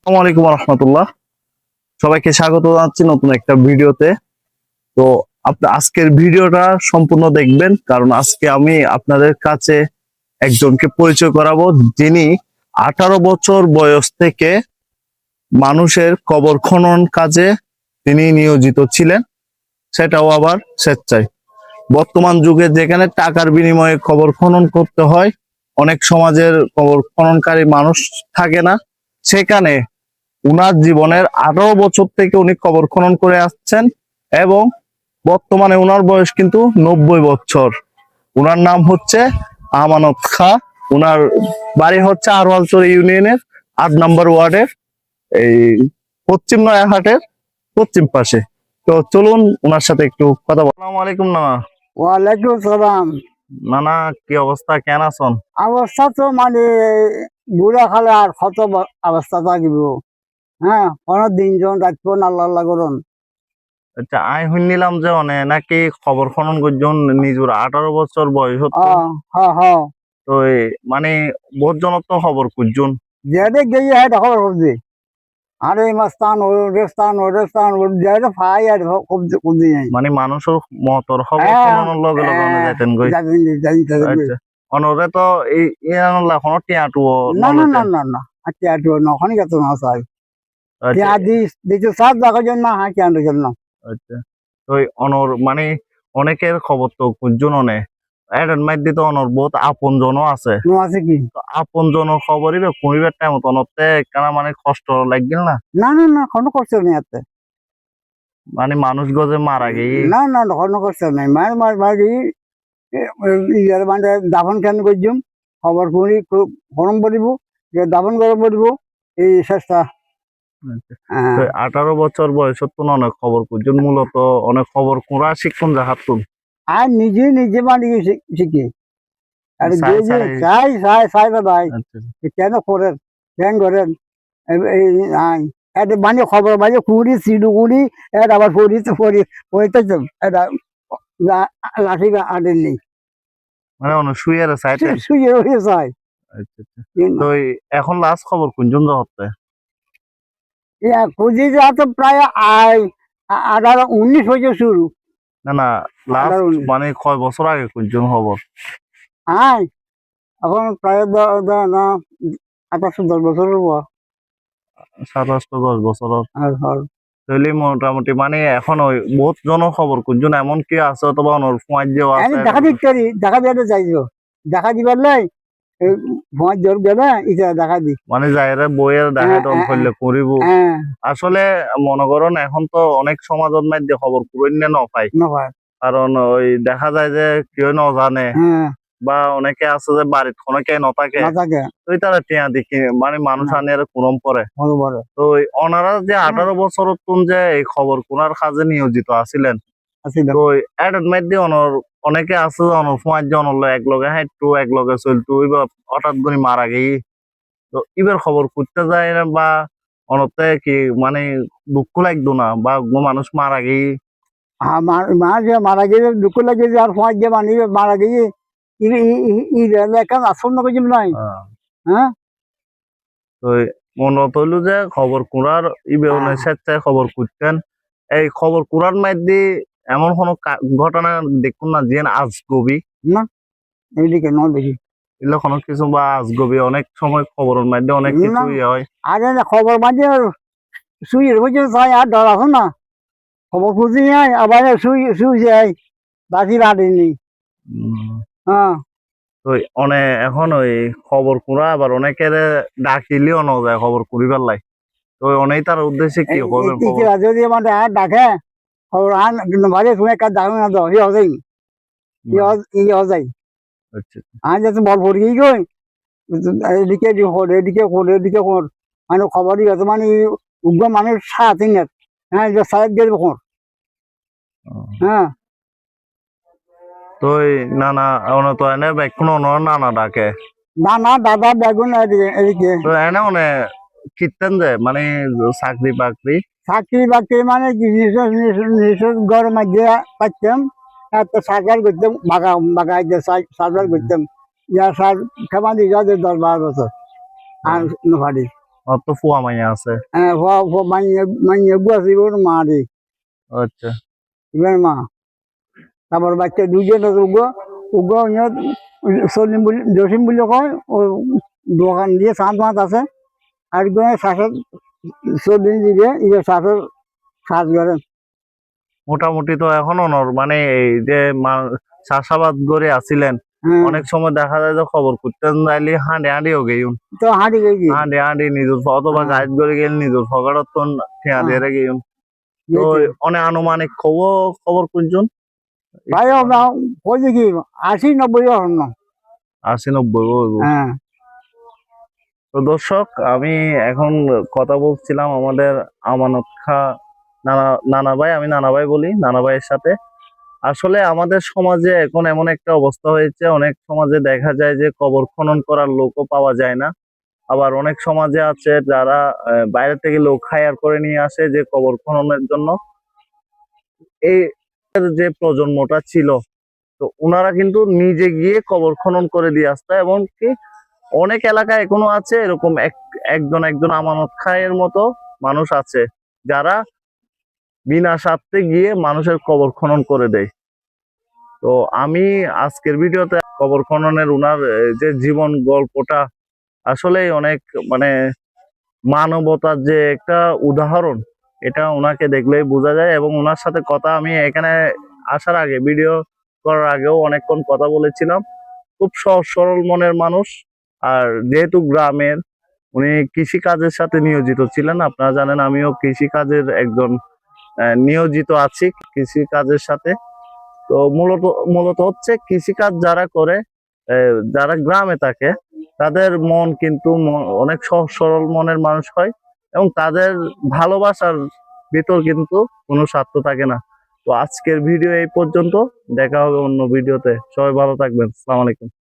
আসসালামু আলাইকুম রহমতুল্লাহ। সবাইকে স্বাগত জানাচ্ছি নতুন একটা ভিডিওতে। তো আজকের ভিডিওটা সম্পূর্ণ দেখবেন, কারণ আজকে আমি আপনাদের কাছে একজনকে পরিচয় করাবো, যিনি 18 বছর বয়স থেকে মানুষের কবর খনন কাজে তিনি নিয়োজিত ছিলেন, সেটাও আবার স্বেচ্ছায়। বর্তমান যুগে যেখানে টাকার বিনিময়ে কবর খনন করতে হয়, অনেক সমাজের কবর খননকারী মানুষ থাকে না, সেখানে উনার জীবনের 18 বছর থেকে উনি কবর খনন করে আসছেন এবং বর্তমানে উনার বয়স কিন্তু 90 বছর। উনার নাম হচ্ছে আমানত খা। উনার বাড়ি হচ্ছে আরওয়ালচর ইউনিয়নের 8 নম্বর ওয়ার্ডের এই পশ্চিম নয়াহাটের পশ্চিম পাশে। তো চলুন উনার সাথে একটু কথা বলবো। আসসালামু আলাইকুম নানা। ওয়ালাইকুম সালাম। নানা, কি অবস্থা, কেন আছেন? অবস্থা তো মানে বুড়া খালে আর কত অবস্থা থাকিব। হ্যাঁ, কোনো দিন জন রাখবো না আল্লাহ করুন। আচ্ছা, আই শুনিলাম যে নাকি খবর খনন করছেন নিজের 18 বছর বয়স হতো। হ্যাঁ হ্যাঁ, তো মানে বহুত জনের তো খবর খুঁজছেন। যেটা গিয়ে হ্যাঁ খবর খুঁজছি। আর এই মাস্তান ওই স্থান যেটা পাই আর খুঁজছি নাই। মানে মানুষের মতর খবর খননের লগে লগে যাইতেন গই। আচ্ছা, অনরে তো এই ইয়ানলা কোনো টিয়াটুও না না না না না, আচ্ছা নখনই কত না চাই টিয়া দিতে সাত দেখার জন্য হ্যাঁ টিয়ানোর জন্য। আচ্ছা, তো অনর মানে অনেকের খবর তো খুঁজছেন এর মধ্যে তো অনর বহুত আপন জনও আছে। আছে কি আপন জনের খবরই বা কুড়িবার টাইম অনতে কেন মানে কষ্ট লাগছিল না? না না না, কোনো কষ্ট নেই এতে। মানে মানুষ গজে মারা গিয়ে না না কোনো কষ্ট নেই। মায়ের মার বাড়ি ইয়ার মানে দাফন কেন করছুম খবর করি গরম পড়িব যে দাফন গরম পড়িব এই চেষ্টা। 18 বছর বয়স তো অনেক খবর খুঁজছেন, মূলত অনেক খবর কুড়া শিক্ষণ জাহাতুন আর নিজে নিজে বানিয়ে শিখি আর চাই চাই। চাই চাই চাই ভাই আচ্ছা, কেন করেন কেন করেন এই নাই এটা মানে খবর বাজে কুড়ি সিডু কুড়ি এটা আবার পড়িতে পড়িতে এটা লাঠি আটেন নেই মানে অনেক শুয়ে চাইতে। শুয়ে রয়ে যায়। আচ্ছা আচ্ছা। তো এখন লাস্ট খবর কোনজন হচ্ছে? খুঁজি যা তো প্রায় 18-19 হয়েছে শুরু। না না, লাস্ট মানে কয় বছর আগে কোনজন খবর? আয় এখন প্রায় 28-10 বছরের পর। 27-10 বছর তাহলে মোটামুটি মানে এখন ওই বহুত জন খবর কোনজন এমন কি আছে অথবা অনর ফুয়াজ দেওয়া আছে? দেখা দিতে পারি, দেখা দিয়ে যাইছো দেখা দিবার লাই ভয় জোর গেলে ইটা দেখা দি মানে যাইরে বইয়ের দেখায় তখন করলে করিব। আসলে মনে করেন এখন তো অনেক সমাজের মধ্যে খবর পুরন্য ন পাই, কারণ ওই দেখা যায় যে কেউ ন জানে বা অনেকে আছে যে বাড়ির অনেকে নথাকে তো তারা টিয়া দেখি মানে মানুষ আনে কুরম পরে। তো ওনারা যে 18 বছর যে এই খবর কোনার কাজে নিয়োজিত আছিলেন, তো এর মধ্যে অনেকে আছে অনর ফুয়ার জন একলগে হাঁটতো একলগে চলতো, এবার হঠাৎ করে মারা গেই। তো এবার খবর করতে যায় না বা অনতে কি মানে দুঃখ লাগতো না বা মানুষ মারা গেই? মারা গিয়ে দুঃখ লাগে যে আর ফুয়ার যে বানিয়ে মারা গিয়ে আসন্ন কিছু নাই। হ্যাঁ, তো মনে হইলো যে খবর কুড়ার ইবেউনে স্বেচ্ছায় খবর করতেন। এই খবর কুড়ার মধ্যে এমন কোনো ঘটনা দেখুন না যে আজগবি? না এইদিকে নয় বেশি এগুলো কোনো কিছু বা আজগবি অনেক সময় খবরের মধ্যে অনেক কিছু হয়। আরে না খবর মাঝে শুয়ে বুঝে চাই আর ডর আছে না খবর খুঁজি নাই আবার শুই যাই বাকি রাখেনি। হ্যাঁ, তো এখন ওই খবর কুড়া আবার অনেকের ডাকিলেও ন যায় খবর কুড়িবার লাই। তো অনেক তার উদ্দেশ্যে কি করবেন? যদি মানে আর ডাকে খবর আন কিন্তু বাজে তুমি একটা ডাকে না তো ই হজাই হজাই আর যাতে বল পড়ি গই এদিকে এদিকে এদিকে কর মানে খবরই আছে মানে উগ্র মানুষ সাথে হ্যাঁ সাহেব গেলে কর। হ্যাঁ, তো নানা তো এনে কোনো নানা ডাকে না না দাদা বেগুন এদিকে তো এনে কীর্তেন যে মানে চাকরি বাকরি চাকরি বাকরি মানে নিজের ঘরের মধ্যে পাইতাম একটা সার্কার করতাম বাগাই সার্কার করতাম ইয়া সার খেমা দিয়ে 10-12 বছর আর নভারি। ওর তো ফুয়া মাইয়া আছে। হ্যাঁ মাইনে বুয়া ছিল মা দি আচ্ছা ইবেন মা তারপর বাচ্চা দুইজন আছে উগ্র উগ্র সলিম বলি জসিম বলে কয় ও দোকান দিয়ে সাত মাস আছে আর শ্বাসের চল্লিশ দিকে ইয়ে শ্বাসের শ্বাস করে মোটামুটি তো এখনো মানে এই যে চাষাবাদ করে আসিলেন, হ্যাঁ অনেক সময় দেখা যায় যে খবর করতেন যাইলে হাঁড়ি হাঁড়িও গেইন, তো হাঁটি গেছি হাঁড়ি হাঁড়ি নিজের অথবা হ্যাঁ। গাইড করে গেলে নিজের ফকারত ঠেয়া দিয়ে গেইন। তো অনেক আনুমানিক খবর কোনজন ভাই বলছি কি 80-90 হন না 80-90 হইব। হ্যাঁ তো দর্শক, আমি এখন কথা বলছিলাম আমাদের আমানত খা নানা ভাই, আমি নানা ভাই বলি, নানা ভাইয়ের সাথে। আসলে আমাদের সমাজে এখন এমন একটা অবস্থা হয়েছে, অনেক সমাজে দেখা যায় যে কবর খনন করার লোকও পাওয়া যায় না। আবার অনেক সমাজে আছে যারা বাইরে থেকে লোক হায়ার করে নিয়ে আসে যে কবর খননের জন্য। এই যে প্রজন্মটা ছিল, তো ওনারা কিন্তু নিজে গিয়ে কবর খনন করে দিয়ে আসতো, এবং কি অনেক এলাকায় এখনো আছে এরকম একজন আমানত খায়ের মতো মানুষ আছে যারা বিনা স্বার্থে গিয়ে মানুষের কবর খনন করে দেয়। তো আমি আজকের ভিডিওতে কবর খননের উনার যে জীবন গল্পটা আসলে অনেক মানে মানবতার যে একটা উদাহরণ, এটা ওনাকে দেখলেই বোঝা যায়। এবং ওনার সাথে কথা আমি এখানে আসার আগে, ভিডিও করার আগেও অনেকক্ষণ কথা বলেছিলাম। খুব সহজ সরল মনের মানুষ। আর যেহেতু গ্রামের, উনি কৃষি কাজের সাথে নিয়োজিত ছিলেন। আপনারা জানেন আমিও কৃষি কাজের একজন নিয়োজিত আছি কৃষি কাজের সাথে। তো মূলত হচ্ছে কৃষিকাজ যারা করে, যারা গ্রামে থাকে, তাদের মন কিন্তু অনেক সহজ সরল মনের মানুষ হয়, এবং তাদের ভালোবাসার ভিতর কিন্তু কোনো স্বার্থ থাকে না। তো আজকের ভিডিও এই পর্যন্ত, দেখা হবে অন্য ভিডিওতে। সবাই ভালো থাকবেন। আসসালামু আলাইকুম।